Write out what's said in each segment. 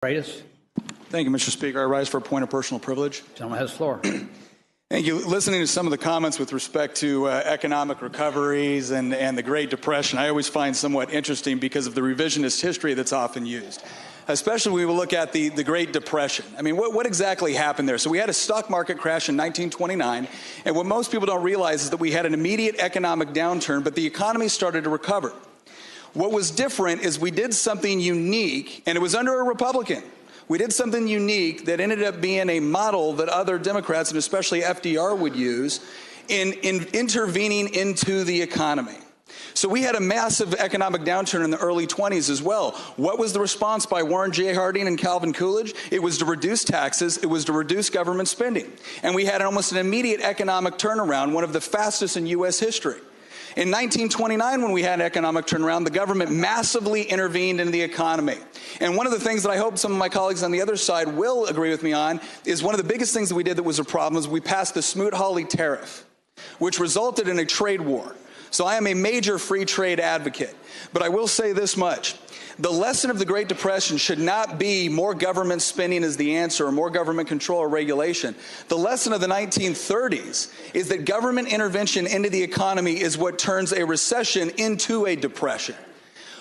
Freitas. Thank you, Mr. Speaker. I rise for a point of personal privilege. Gentleman has the floor. Thank you. Listening to some of the comments with respect to economic recoveries and the Great Depression, I always find somewhat interesting because of the revisionist history that's often used, especially when we look at the Great Depression. I mean, what exactly happened there? So we had a stock market crash in 1929, and what most people don't realize is that we had an immediate economic downturn, but the economy started to recover. What was different is we did something unique, and it was under a Republican. We did something unique that ended up being a model that other Democrats, and especially FDR, would use in intervening into the economy. So we had a massive economic downturn in the early 20s as well. What was the response by Warren G. Harding and Calvin Coolidge? It was to reduce taxes. It was to reduce government spending. And we had almost an immediate economic turnaround, one of the fastest in U.S. history. In 1929, when we had an economic turnaround, the government massively intervened in the economy. And one of the things that I hope some of my colleagues on the other side will agree with me on is one of the biggest things that we did that was a problem is we passed the Smoot-Hawley tariff, which resulted in a trade war. So I am a major free trade advocate. But I will say this much. The lesson of the Great Depression should not be more government spending as the answer or more government control or regulation. The lesson of the 1930s is that government intervention into the economy is what turns a recession into a depression.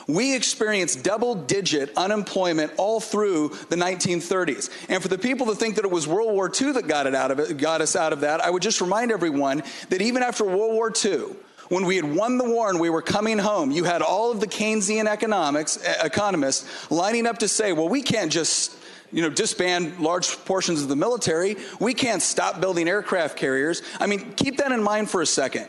We experienced double-digit unemployment all through the 1930s. And for the people that think that it was World War II that got us out of that, I would just remind everyone that even after World War II, when we had won the war and we were coming home, you had all of the Keynesian economists lining up to say, well, we can't just disband large portions of the military. We can't stop building aircraft carriers. I mean, keep that in mind for a second.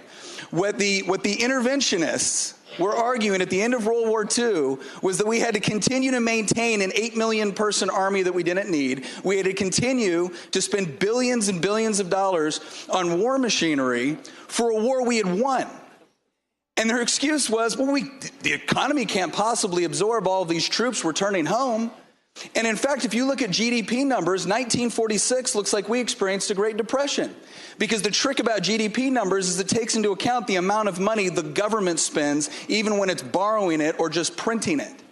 What the interventionists were arguing at the end of World War II was that we had to continue to maintain an 8 million person army that we didn't need. We had to continue to spend billions and billions of dollars on war machinery for a war we had won. And their excuse was, well, the economy can't possibly absorb all of these troops returning home. And in fact, if you look at GDP numbers, 1946 looks like we experienced a Great Depression. Because the trick about GDP numbers is it takes into account the amount of money the government spends, even when it's borrowing it or just printing it.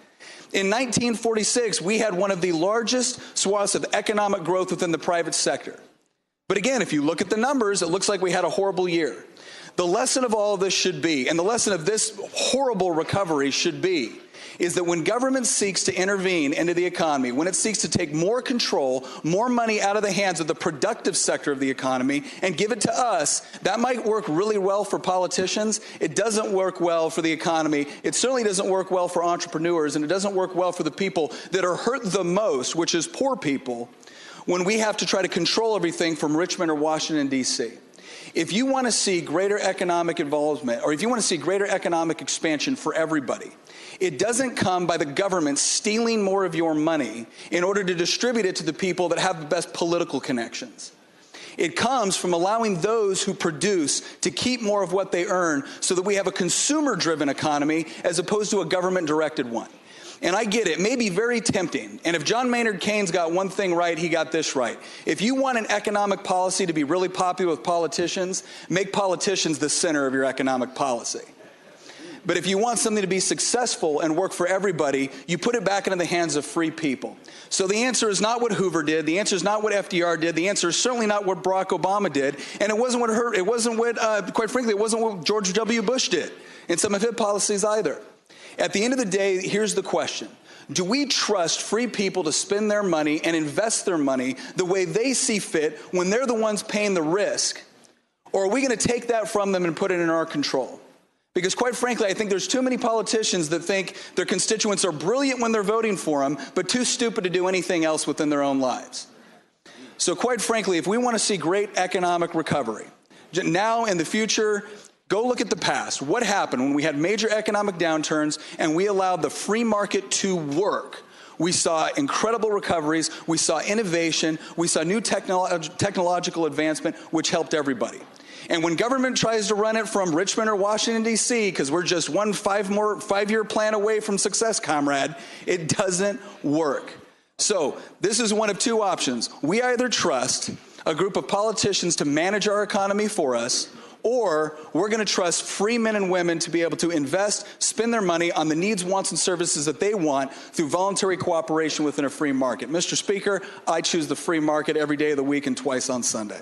In 1946, we had one of the largest swaths of economic growth within the private sector. But again, if you look at the numbers, it looks like we had a horrible year. The lesson of all of this should be, and the lesson of this horrible recovery should be, is that when government seeks to intervene into the economy, when it seeks to take more control, more money out of the hands of the productive sector of the economy and give it to us, that might work really well for politicians. It doesn't work well for the economy. It certainly doesn't work well for entrepreneurs, and it doesn't work well for the people that are hurt the most, which is poor people, when we have to try to control everything from Richmond or Washington, D.C. If you want to see greater economic involvement, or if you want to see greater economic expansion for everybody, it doesn't come by the government stealing more of your money in order to distribute it to the people that have the best political connections. It comes from allowing those who produce to keep more of what they earn so that we have a consumer-driven economy as opposed to a government-directed one. And I get it, it may be very tempting. And if John Maynard Keynes got one thing right, he got this right. If you want an economic policy to be really popular with politicians, make politicians the center of your economic policy. But if you want something to be successful and work for everybody, you put it back into the hands of free people. So the answer is not what Hoover did. The answer is not what FDR did. The answer is certainly not what Barack Obama did. And quite frankly, it wasn't what George W. Bush did in some of his policies either. At the end of the day, here's the question. Do we trust free people to spend their money and invest their money the way they see fit when they're the ones paying the risk? Or are we going to take that from them and put it in our control? Because quite frankly, I think there's too many politicians that think their constituents are brilliant when they're voting for them, but too stupid to do anything else within their own lives. So quite frankly, if we want to see great economic recovery, now in the future, go look at the past. What happened when we had major economic downturns and we allowed the free market to work? We saw incredible recoveries. We saw innovation. We saw new technological advancement, which helped everybody. And when government tries to run it from Richmond or Washington, D.C., because we're just one five-year plan away from success, comrade, it doesn't work. So this is one of two options. We either trust a group of politicians to manage our economy for us, or we're going to trust free men and women to be able to invest, spend their money on the needs, wants, and services that they want through voluntary cooperation within a free market. Mr. Speaker, I choose the free market every day of the week and twice on Sunday.